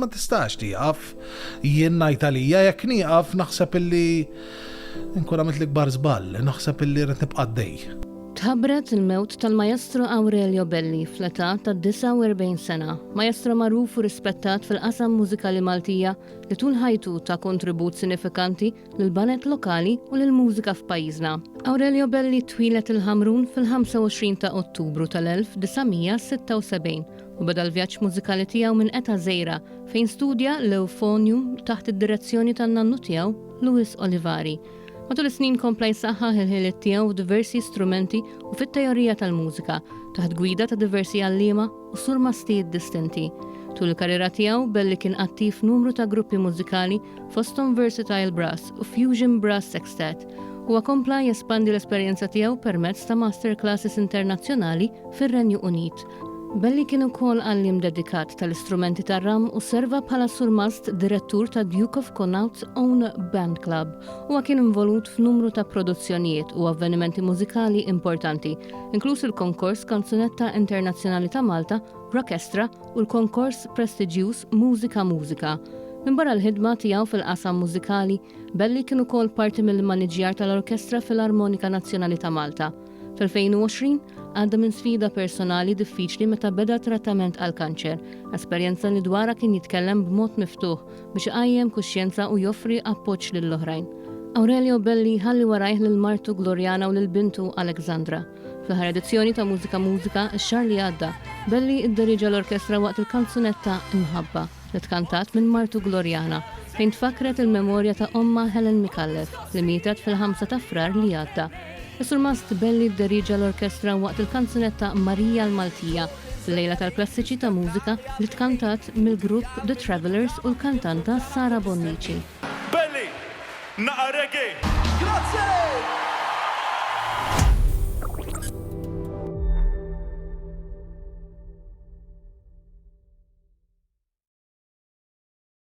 Ma tistax tieqaf, jien ngħid għalija jekk nieqaf naħseb illi nkun għamilt l-ikbar żball, naħseb illi rid nibqa' għaddej. Tħabbret il-mewt tal-Maestro Aurelio Belli fl-età ta' 49 sena. Maestro magħruf u rispettat fil-qasam mużikali Maltija li tul ħajtu ta' kontribut sinifikanti lill-banet lokali u lill-mużika f'pajjiżna. Aurelio Belli twilet il-Ħamrun fil-25 ta' Ottubru tal-1976 u beda l-vjaġġ mużikali tiegħu minn età żgħira fejn studja l-euphonium taħt id-direzzjoni tan-nannu tiegħu Luis Olivari. Matul is-snin kompla jsaħħaħ il-ħiliet tiegħu f'diversi strumenti u fit-teorija tal-mużika taħt gwida ta' diversi għalliema u surmastijiet distinti. Tul il-karriera tiegħu Belli kien attiv numru ta' gruppi mużikali fosthom Versatile Brass u Fusion Brass Sextet u kompla jespandi l-esperjenza tiegħu permezz ta' masterclasses internazzjonali fir-Renju Unit. Belli kien ukoll għallim dedikat tal-istrumenti tar-ram u serva bħala surmast direttur ta' Duke of Connaught's Own Band Club u kien involut f'numru ta' produzzjonijiet u avvenimenti mużikali importanti, inkluż il-konkors Kanzunetta Internazzjonali ta' Malta, B'Orkestra u l-konkors prestiġjuż Mużika Mużika. Minn barra l-ħidma tiegħu fil-qasam mużikali, Belli kien ukoll parti mill-maniġjar tal-Orkestra fil-Armonika Nazzjonali ta' Malta. Fil-2020 għadda minn sfida personali diffiċli meta beda trattament għal kanċer, esperjenza li dwarha kien jitkellem b'mod miftuħ biex iqajjem kuxjenza u joffri appoġġ lill-oħrajn. Aurelio Belli ħalli warajh lil martu Glorjana u lil bintu Alexandra. Fl-aħħar edizzjoni ta' Mużika Mużika x-xahar li għadda, Belli iddirija l-orkestra waqt il-kanzunetta Imħabba li tkantat minn martu Glorjana fejn tfakret il-memorja ta' omma Helen Mikallef li mietet fil-5 ta' frar li għadda. Is-surmast Belli ddirija l-orkestra waqt il-kanzunetta Marija l-Maltija fil-lejla tal-klassiċi ta' mużika li tkantat mill-grupp The Travelers u l-kantanta Sara Bonnici. Belli, naqa reggae! Grazie!